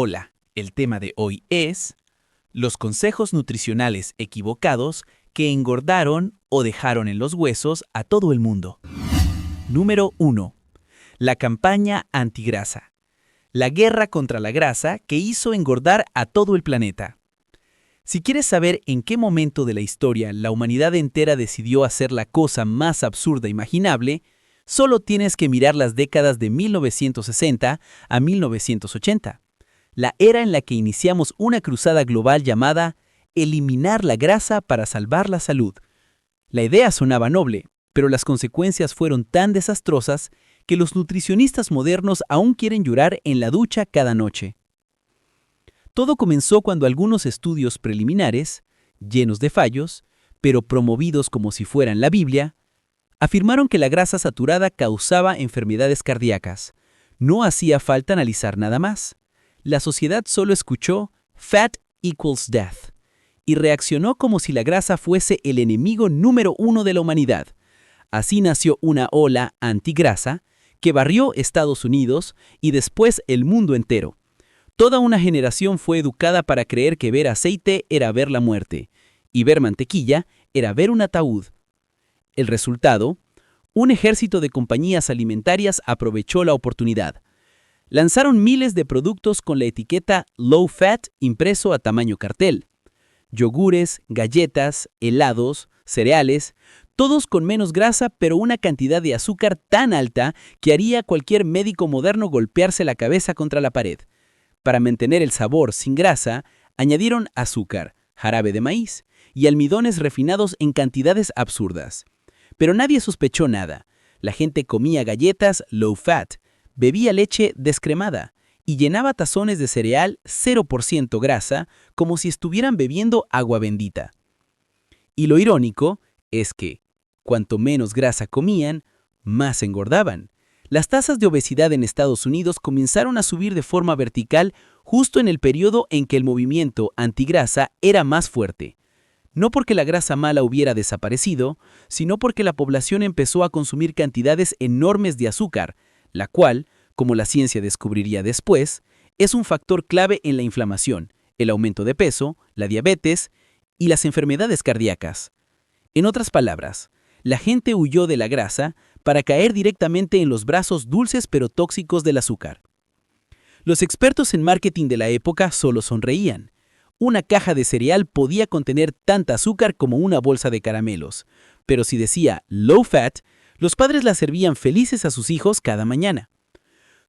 Hola, el tema de hoy es los consejos nutricionales equivocados que engordaron o dejaron en los huesos a todo el mundo. Número 1. La campaña antigrasa. La guerra contra la grasa que hizo engordar a todo el planeta. Si quieres saber en qué momento de la historia la humanidad entera decidió hacer la cosa más absurda imaginable, solo tienes que mirar las décadas de 1960 a 1980. La era en la que iniciamos una cruzada global llamada eliminar la grasa para salvar la salud. La idea sonaba noble, pero las consecuencias fueron tan desastrosas que los nutricionistas modernos aún quieren llorar en la ducha cada noche. Todo comenzó cuando algunos estudios preliminares, llenos de fallos, pero promovidos como si fueran la Biblia, afirmaron que la grasa saturada causaba enfermedades cardíacas. No hacía falta analizar nada más. La sociedad solo escuchó "Fat equals death" y reaccionó como si la grasa fuese el enemigo número uno de la humanidad. Así nació una ola antigrasa que barrió Estados Unidos y después el mundo entero. Toda una generación fue educada para creer que ver aceite era ver la muerte y ver mantequilla era ver un ataúd. El resultado, un ejército de compañías alimentarias aprovechó la oportunidad. Lanzaron miles de productos con la etiqueta Low Fat impreso a tamaño cartel. Yogures, galletas, helados, cereales, todos con menos grasa pero una cantidad de azúcar tan alta que haría a cualquier médico moderno golpearse la cabeza contra la pared. Para mantener el sabor sin grasa, añadieron azúcar, jarabe de maíz y almidones refinados en cantidades absurdas. Pero nadie sospechó nada. La gente comía galletas low fat, bebía leche descremada y llenaba tazones de cereal 0% grasa como si estuvieran bebiendo agua bendita. Y lo irónico es que, cuanto menos grasa comían, más engordaban. Las tasas de obesidad en Estados Unidos comenzaron a subir de forma vertical justo en el periodo en que el movimiento antigrasa era más fuerte. No porque la grasa mala hubiera desaparecido, sino porque la población empezó a consumir cantidades enormes de azúcar, la cual, como la ciencia descubriría después, es un factor clave en la inflamación, el aumento de peso, la diabetes y las enfermedades cardíacas. En otras palabras, la gente huyó de la grasa para caer directamente en los brazos dulces pero tóxicos del azúcar. Los expertos en marketing de la época solo sonreían. Una caja de cereal podía contener tanta azúcar como una bolsa de caramelos, pero si decía low fat, los padres la servían felices a sus hijos cada mañana.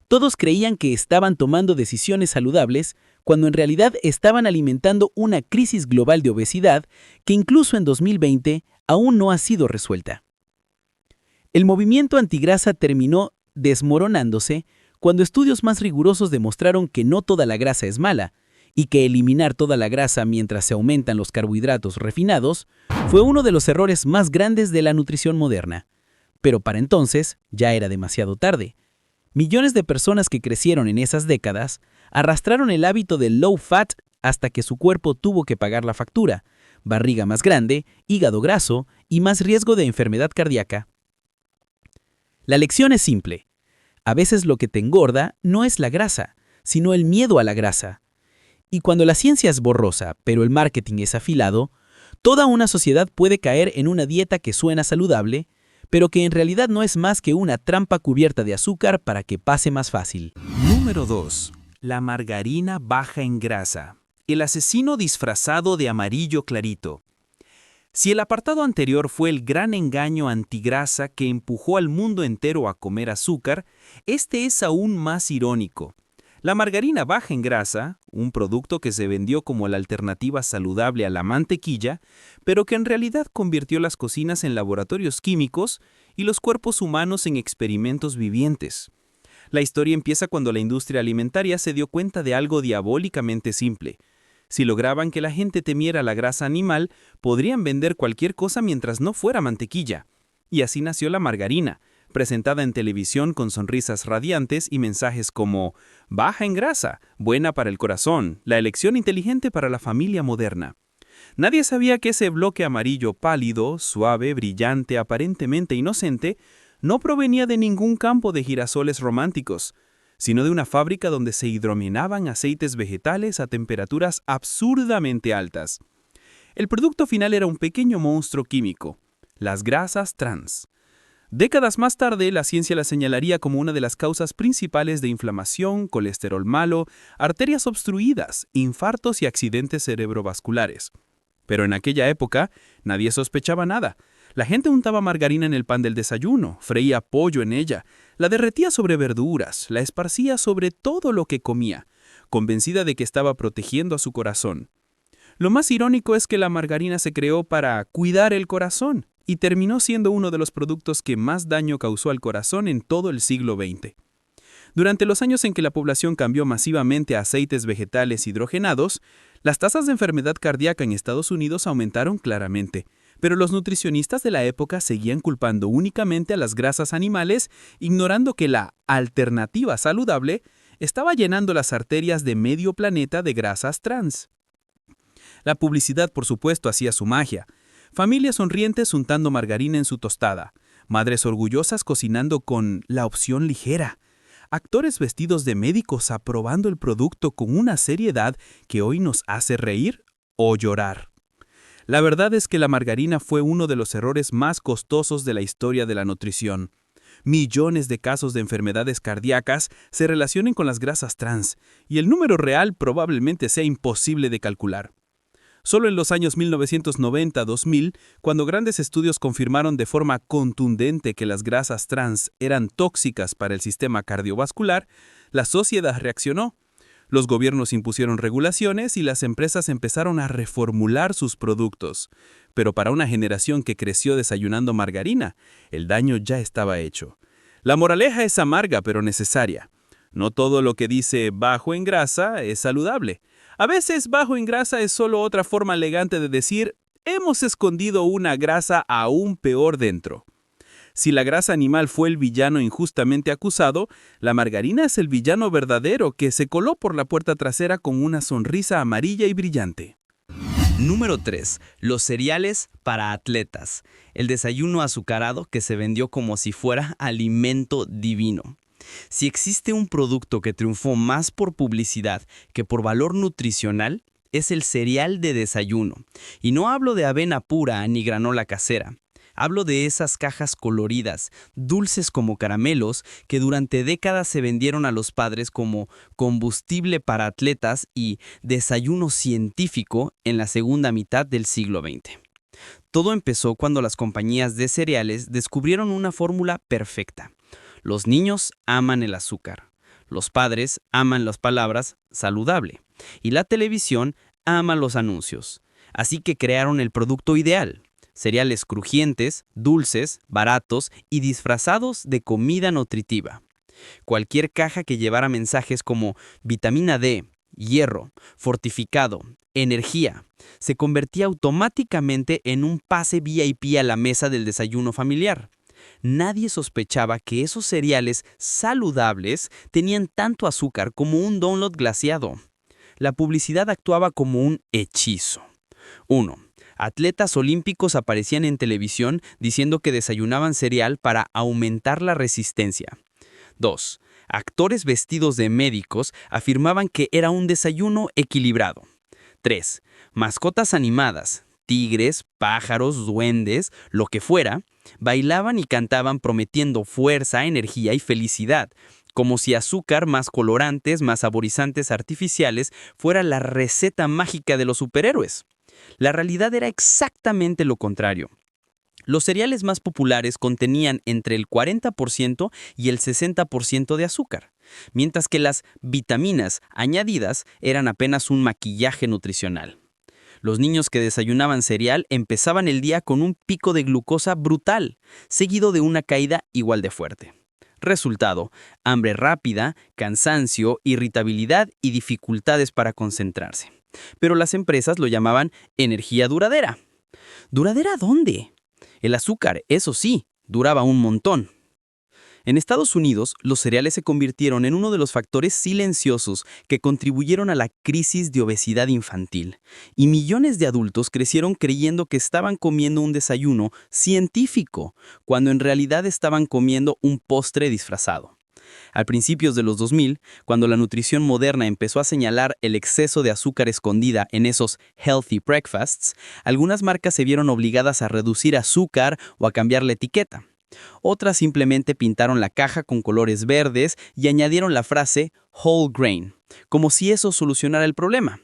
Todos creían que estaban tomando decisiones saludables cuando en realidad estaban alimentando una crisis global de obesidad que incluso en 2020 aún no ha sido resuelta. El movimiento antigrasa terminó desmoronándose cuando estudios más rigurosos demostraron que no toda la grasa es mala y que eliminar toda la grasa mientras se aumentan los carbohidratos refinados fue uno de los errores más grandes de la nutrición moderna. Pero para entonces ya era demasiado tarde. Millones de personas que crecieron en esas décadas arrastraron el hábito del low fat hasta que su cuerpo tuvo que pagar la factura: barriga más grande, hígado graso y más riesgo de enfermedad cardíaca. La lección es simple. A veces lo que te engorda no es la grasa, sino el miedo a la grasa. Y cuando la ciencia es borrosa, pero el marketing es afilado, toda una sociedad puede caer en una dieta que suena saludable, pero que en realidad no es más que una trampa cubierta de azúcar para que pase más fácil. Número 2. La margarina baja en grasa. El asesino disfrazado de amarillo clarito. Si el apartado anterior fue el gran engaño antigrasa que empujó al mundo entero a comer azúcar, este es aún más irónico. La margarina baja en grasa, un producto que se vendió como la alternativa saludable a la mantequilla, pero que en realidad convirtió las cocinas en laboratorios químicos y los cuerpos humanos en experimentos vivientes. La historia empieza cuando la industria alimentaria se dio cuenta de algo diabólicamente simple. Si lograban que la gente temiera la grasa animal, podrían vender cualquier cosa mientras no fuera mantequilla. Y así nació la margarina, presentada en televisión con sonrisas radiantes y mensajes como «baja en grasa, buena para el corazón, la elección inteligente para la familia moderna». Nadie sabía que ese bloque amarillo pálido, suave, brillante, aparentemente inocente, no provenía de ningún campo de girasoles románticos, sino de una fábrica donde se hidrogenaban aceites vegetales a temperaturas absurdamente altas. El producto final era un pequeño monstruo químico, las grasas trans. Décadas más tarde, la ciencia la señalaría como una de las causas principales de inflamación, colesterol malo, arterias obstruidas, infartos y accidentes cerebrovasculares. Pero en aquella época, nadie sospechaba nada. La gente untaba margarina en el pan del desayuno, freía pollo en ella, la derretía sobre verduras, la esparcía sobre todo lo que comía, convencida de que estaba protegiendo a su corazón. Lo más irónico es que la margarina se creó para cuidar el corazón y terminó siendo uno de los productos que más daño causó al corazón en todo el siglo XX. Durante los años en que la población cambió masivamente a aceites vegetales hidrogenados, las tasas de enfermedad cardíaca en Estados Unidos aumentaron claramente, pero los nutricionistas de la época seguían culpando únicamente a las grasas animales, ignorando que la alternativa saludable estaba llenando las arterias de medio planeta de grasas trans. La publicidad, por supuesto, hacía su magia. Familias sonrientes untando margarina en su tostada, madres orgullosas cocinando con la opción ligera, actores vestidos de médicos aprobando el producto con una seriedad que hoy nos hace reír o llorar. La verdad es que la margarina fue uno de los errores más costosos de la historia de la nutrición. Millones de casos de enfermedades cardíacas se relacionan con las grasas trans, y el número real probablemente sea imposible de calcular. Solo en los años 1990-2000, cuando grandes estudios confirmaron de forma contundente que las grasas trans eran tóxicas para el sistema cardiovascular, la sociedad reaccionó. Los gobiernos impusieron regulaciones y las empresas empezaron a reformular sus productos. Pero para una generación que creció desayunando margarina, el daño ya estaba hecho. La moraleja es amarga pero necesaria. No todo lo que dice bajo en grasa es saludable. A veces bajo en grasa es solo otra forma elegante de decir hemos escondido una grasa aún peor dentro. Si la grasa animal fue el villano injustamente acusado, la margarina es el villano verdadero que se coló por la puerta trasera con una sonrisa amarilla y brillante. Número 3. Los cereales para atletas. El desayuno azucarado que se vendió como si fuera alimento divino. Si existe un producto que triunfó más por publicidad que por valor nutricional, es el cereal de desayuno. Y no hablo de avena pura ni granola casera. Hablo de esas cajas coloridas, dulces como caramelos, que durante décadas se vendieron a los padres como combustible para atletas y desayuno científico en la segunda mitad del siglo XX. Todo empezó cuando las compañías de cereales descubrieron una fórmula perfecta. Los niños aman el azúcar, los padres aman las palabras saludable y la televisión ama los anuncios. Así que crearon el producto ideal. Cereales crujientes, dulces, baratos y disfrazados de comida nutritiva. Cualquier caja que llevara mensajes como vitamina D, hierro, fortificado, energía, se convertía automáticamente en un pase VIP a la mesa del desayuno familiar. Nadie sospechaba que esos cereales saludables tenían tanto azúcar como un donut glaseado. La publicidad actuaba como un hechizo. 1. Atletas olímpicos aparecían en televisión diciendo que desayunaban cereal para aumentar la resistencia. 2. Actores vestidos de médicos afirmaban que era un desayuno equilibrado. 3. Mascotas animadas, tigres, pájaros, duendes, lo que fuera, bailaban y cantaban prometiendo fuerza, energía y felicidad, como si azúcar más colorantes, más saborizantes artificiales fuera la receta mágica de los superhéroes. La realidad era exactamente lo contrario. Los cereales más populares contenían entre el 40% y el 60% de azúcar, mientras que las vitaminas añadidas eran apenas un maquillaje nutricional. Los niños que desayunaban cereal empezaban el día con un pico de glucosa brutal, seguido de una caída igual de fuerte. Resultado: hambre rápida, cansancio, irritabilidad y dificultades para concentrarse. Pero las empresas lo llamaban energía duradera. ¿Duradera dónde? El azúcar, eso sí, duraba un montón. En Estados Unidos, los cereales se convirtieron en uno de los factores silenciosos que contribuyeron a la crisis de obesidad infantil, y millones de adultos crecieron creyendo que estaban comiendo un desayuno científico, cuando en realidad estaban comiendo un postre disfrazado. Al principios de los 2000, cuando la nutrición moderna empezó a señalar el exceso de azúcar escondida en esos healthy breakfasts, algunas marcas se vieron obligadas a reducir azúcar o a cambiar la etiqueta. Otras simplemente pintaron la caja con colores verdes y añadieron la frase whole grain, como si eso solucionara el problema.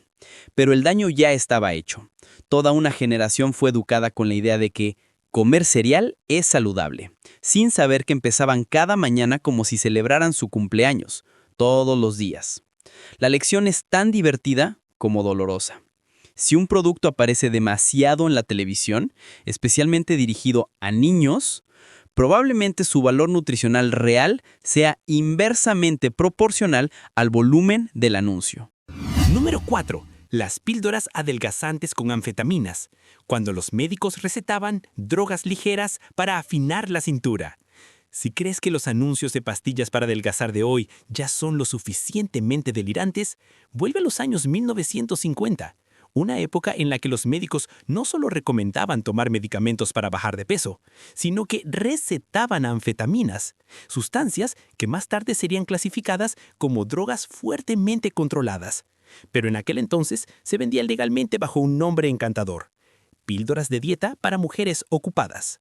Pero el daño ya estaba hecho. Toda una generación fue educada con la idea de que comer cereal es saludable, sin saber que empezaban cada mañana como si celebraran su cumpleaños, todos los días. La lección es tan divertida como dolorosa. Si un producto aparece demasiado en la televisión, especialmente dirigido a niños, probablemente su valor nutricional real sea inversamente proporcional al volumen del anuncio. Número 4. Las píldoras adelgazantes con anfetaminas, cuando los médicos recetaban drogas ligeras para afinar la cintura. Si crees que los anuncios de pastillas para adelgazar de hoy ya son lo suficientemente delirantes, vuelve a los años 1950, una época en la que los médicos no solo recomendaban tomar medicamentos para bajar de peso, sino que recetaban anfetaminas, sustancias que más tarde serían clasificadas como drogas fuertemente controladas. Pero en aquel entonces se vendían legalmente bajo un nombre encantador: píldoras de dieta para mujeres ocupadas.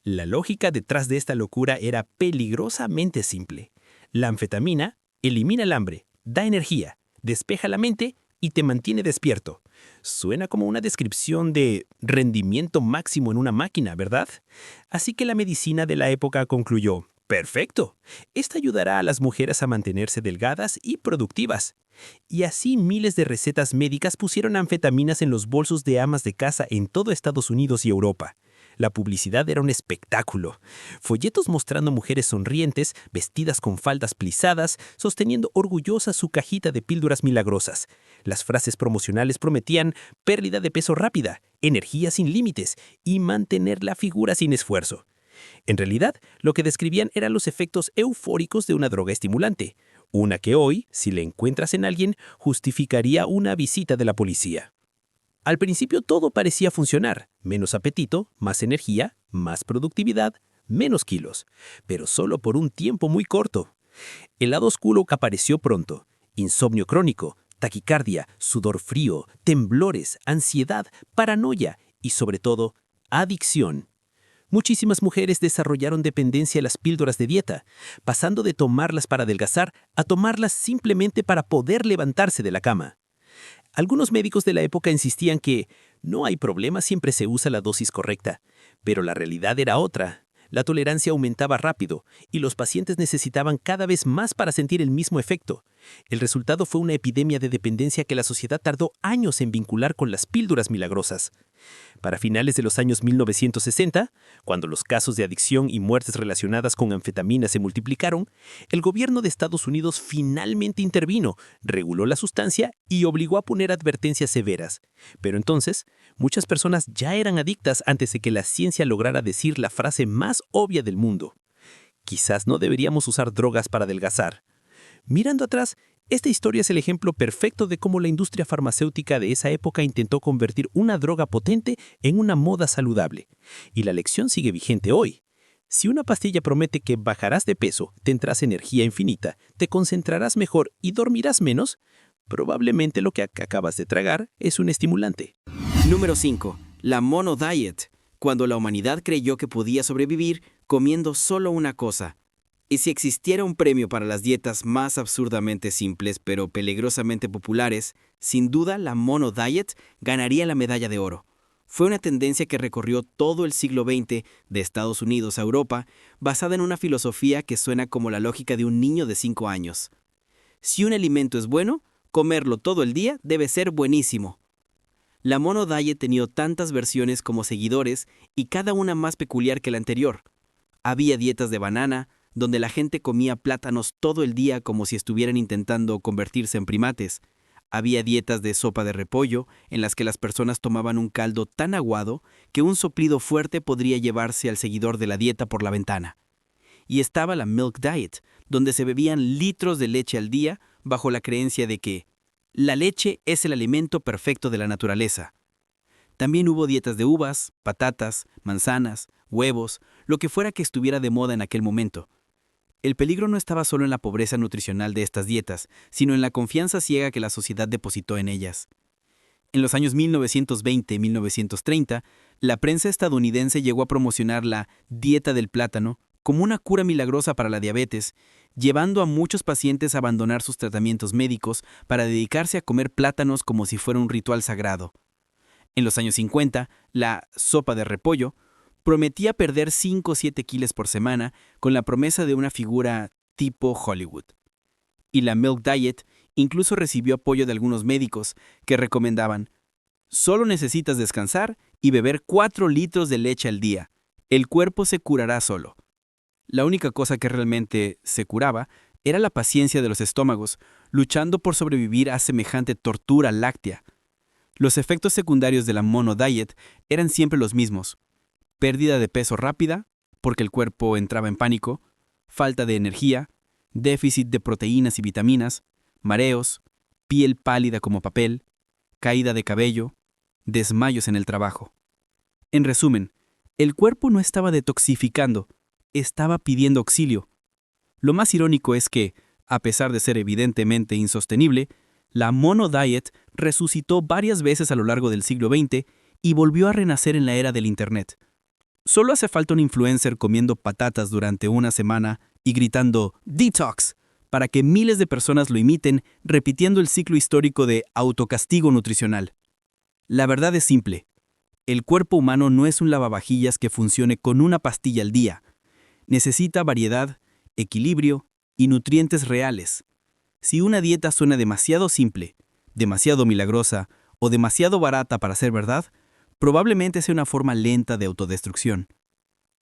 La lógica detrás de esta locura era peligrosamente simple. La anfetamina elimina el hambre, da energía, despeja la mente y te mantiene despierto. Suena como una descripción de rendimiento máximo en una máquina, ¿verdad? Así que la medicina de la época concluyó: ¡perfecto! Esta ayudará a las mujeres a mantenerse delgadas y productivas. Y así miles de recetas médicas pusieron anfetaminas en los bolsos de amas de casa en todo Estados Unidos y Europa. La publicidad era un espectáculo. Folletos mostrando mujeres sonrientes, vestidas con faldas plisadas, sosteniendo orgullosas su cajita de píldoras milagrosas. Las frases promocionales prometían pérdida de peso rápida, energía sin límites y mantener la figura sin esfuerzo. En realidad, lo que describían eran los efectos eufóricos de una droga estimulante, una que hoy, si la encuentras en alguien, justificaría una visita de la policía. Al principio todo parecía funcionar: menos apetito, más energía, más productividad, menos kilos, pero solo por un tiempo muy corto. El lado oscuro apareció pronto: insomnio crónico, taquicardia, sudor frío, temblores, ansiedad, paranoia y, sobre todo, adicción. Muchísimas mujeres desarrollaron dependencia a las píldoras de dieta, pasando de tomarlas para adelgazar a tomarlas simplemente para poder levantarse de la cama. Algunos médicos de la época insistían que no hay problema, siempre se usa la dosis correcta, pero la realidad era otra. La tolerancia aumentaba rápido y los pacientes necesitaban cada vez más para sentir el mismo efecto. El resultado fue una epidemia de dependencia que la sociedad tardó años en vincular con las píldoras milagrosas. Para finales de los años 1960, cuando los casos de adicción y muertes relacionadas con anfetaminas se multiplicaron, el gobierno de Estados Unidos finalmente intervino, reguló la sustancia y obligó a poner advertencias severas. Pero entonces, muchas personas ya eran adictas antes de que la ciencia lograra decir la frase más obvia del mundo: quizás no deberíamos usar drogas para adelgazar. Mirando atrás, esta historia es el ejemplo perfecto de cómo la industria farmacéutica de esa época intentó convertir una droga potente en una moda saludable. Y la lección sigue vigente hoy. Si una pastilla promete que bajarás de peso, tendrás energía infinita, te concentrarás mejor y dormirás menos, probablemente lo que acabas de tragar es un estimulante. Número 5. La Mono Diet, cuando la humanidad creyó que podía sobrevivir comiendo solo una cosa. Y si existiera un premio para las dietas más absurdamente simples pero peligrosamente populares, sin duda la Mono Diet ganaría la medalla de oro. Fue una tendencia que recorrió todo el siglo XX, de Estados Unidos a Europa, basada en una filosofía que suena como la lógica de un niño de 5 años. Si un alimento es bueno, comerlo todo el día debe ser buenísimo. La Mono Diet tenía tantas versiones como seguidores y cada una más peculiar que la anterior. Había dietas de banana, donde la gente comía plátanos todo el día como si estuvieran intentando convertirse en primates. Había dietas de sopa de repollo, en las que las personas tomaban un caldo tan aguado que un soplido fuerte podría llevarse al seguidor de la dieta por la ventana. Y estaba la Milk Diet, donde se bebían litros de leche al día bajo la creencia de que la leche es el alimento perfecto de la naturaleza. También hubo dietas de uvas, patatas, manzanas, huevos, lo que fuera que estuviera de moda en aquel momento. El peligro no estaba solo en la pobreza nutricional de estas dietas, sino en la confianza ciega que la sociedad depositó en ellas. En los años 1920 y 1930, la prensa estadounidense llegó a promocionar la dieta del plátano como una cura milagrosa para la diabetes, llevando a muchos pacientes a abandonar sus tratamientos médicos para dedicarse a comer plátanos como si fuera un ritual sagrado. En los años 50, la sopa de repollo prometía perder 5 o 7 kilos por semana con la promesa de una figura tipo Hollywood. Y la Milk Diet incluso recibió apoyo de algunos médicos que recomendaban: solo necesitas descansar y beber 4 litros de leche al día. El cuerpo se curará solo. La única cosa que realmente se curaba era la paciencia de los estómagos, luchando por sobrevivir a semejante tortura láctea. Los efectos secundarios de la Mono Diet eran siempre los mismos: pérdida de peso rápida, porque el cuerpo entraba en pánico, falta de energía, déficit de proteínas y vitaminas, mareos, piel pálida como papel, caída de cabello, desmayos en el trabajo. En resumen, el cuerpo no estaba detoxificando, estaba pidiendo auxilio. Lo más irónico es que, a pesar de ser evidentemente insostenible, la Mono Diet resucitó varias veces a lo largo del siglo XX y volvió a renacer en la era del Internet. Solo hace falta un influencer comiendo patatas durante una semana y gritando "Detox" para que miles de personas lo imiten, repitiendo el ciclo histórico de autocastigo nutricional. La verdad es simple: el cuerpo humano no es un lavavajillas que funcione con una pastilla al día. Necesita variedad, equilibrio y nutrientes reales. Si una dieta suena demasiado simple, demasiado milagrosa o demasiado barata para ser verdad, probablemente sea una forma lenta de autodestrucción.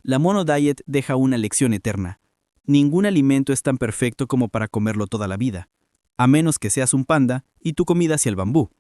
La Mono Diet deja una lección eterna: ningún alimento es tan perfecto como para comerlo toda la vida, a menos que seas un panda y tu comida sea el bambú.